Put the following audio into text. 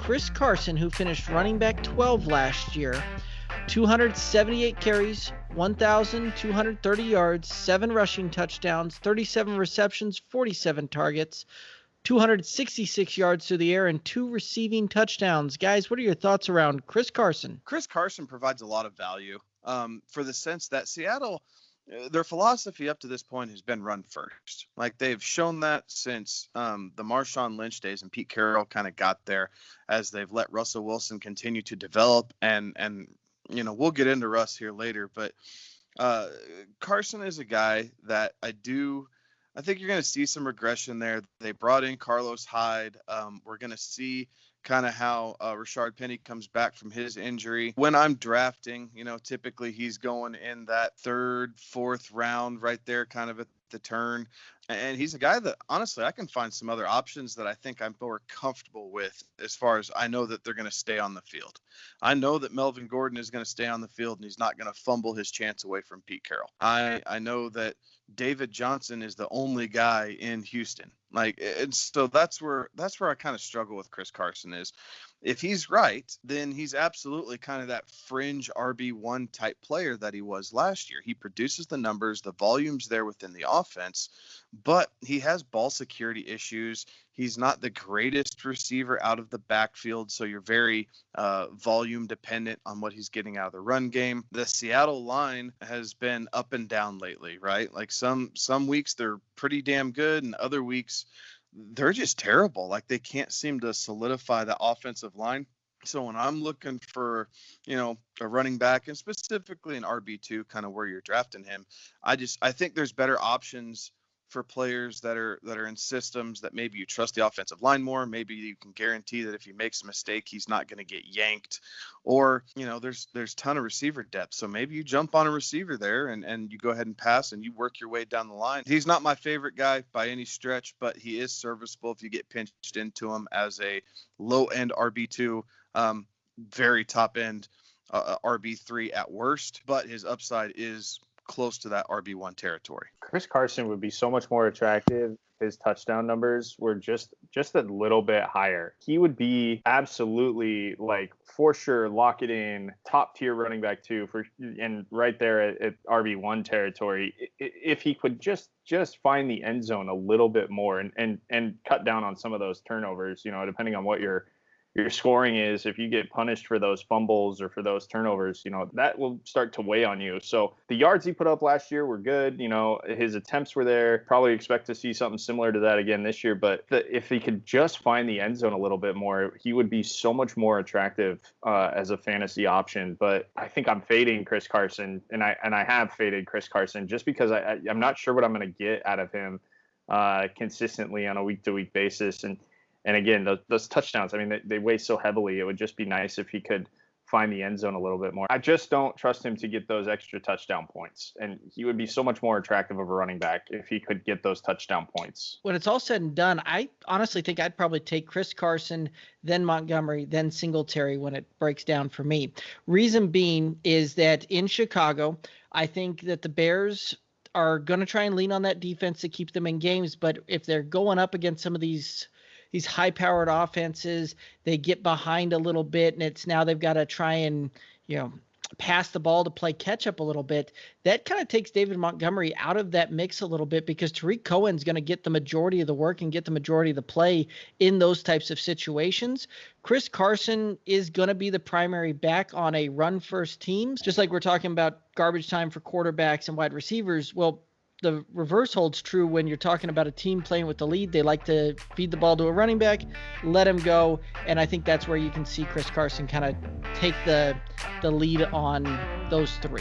Chris Carson, who finished running back 12 last year. 278 carries, 1,230 yards, 7 rushing touchdowns, 37 receptions, 47 targets, 266 yards through the air, and 2 receiving touchdowns. Guys, what are your thoughts around Chris Carson? Chris Carson provides a lot of value for the sense that Seattle, their philosophy up to this point has been run first. Like they've shown that since the Marshawn Lynch days, and Pete Carroll kind of got there as they've let Russell Wilson continue to develop. And we'll get into Russ here later, but Carson is a guy that I think you're going to see some regression there. They brought in Carlos Hyde. We're going to see kind of how Rashard Penny comes back from his injury. When I'm drafting, typically he's going in that 3rd, 4th round right there, kind of at the turn. And he's a guy that, honestly, I can find some other options that I think I'm more comfortable with as far as I know that they're going to stay on the field. I know that Melvin Gordon is going to stay on the field and he's not going to fumble his chance away from Pete Carroll. I know that David Johnson is the only guy in Houston. And so that's where I kind of struggle with Chris Carson is if he's right, then he's absolutely kind of that fringe RB1 type player that he was last year. He produces the numbers, the volume's there within the offense, but he has ball security issues. He's not the greatest receiver out of the backfield, so you're very volume dependent on what he's getting out of the run game. The Seattle line has been up and down lately, right? Like some weeks they're pretty damn good, and other weeks they're just terrible. Like they can't seem to solidify the offensive line. So when I'm looking for, a running back and specifically an RB2, kind of where you're drafting him, I think there's better options for players that are in systems that maybe you trust the offensive line more. Maybe you can guarantee that if he makes a mistake, he's not going to get yanked, or, there's ton of receiver depth. So maybe you jump on a receiver there and you go ahead and pass and you work your way down the line. He's not my favorite guy by any stretch, but he is serviceable if you get pinched into him as a low end RB2, very top end RB3 at worst, but his upside is close to that RB1 territory. Chris Carson would be so much more attractive if his touchdown numbers were just a little bit higher. He would be absolutely, for sure, lock it in, top tier running back too, and right there at RB1 territory. If he could just find the end zone a little bit more and cut down on some of those turnovers, depending on what your scoring is. If you get punished for those fumbles or for those turnovers, that will start to weigh on you. So the yards he put up last year were good. His attempts were there. Probably expect to see something similar to that again this year. But if he could just find the end zone a little bit more, he would be so much more attractive as a fantasy option. But I think I'm fading Chris Carson, and I have faded Chris Carson just because I'm not sure what I'm going to get out of him consistently on a week-to-week basis. And again, those touchdowns, they weigh so heavily. It would just be nice if he could find the end zone a little bit more. I just don't trust him to get those extra touchdown points. And he would be so much more attractive of a running back if he could get those touchdown points. When it's all said and done, I honestly think I'd probably take Chris Carson, then Montgomery, then Singletary when it breaks down for me. Reason being is that in Chicago, I think that the Bears are going to try and lean on that defense to keep them in games. But if they're going up against some of these high-powered offenses, they get behind a little bit, and it's now they've got to try and, pass the ball to play catch-up a little bit. That kind of takes David Montgomery out of that mix a little bit because Tariq Cohen's going to get the majority of the work and get the majority of the play in those types of situations. Chris Carson is going to be the primary back on a run-first team, just like we're talking about garbage time for quarterbacks and wide receivers. Well, the reverse holds true when you're talking about a team playing with the lead. They like to feed the ball to a running back, let him go, and I think that's where you can see Chris Carson kind of take the lead on those three.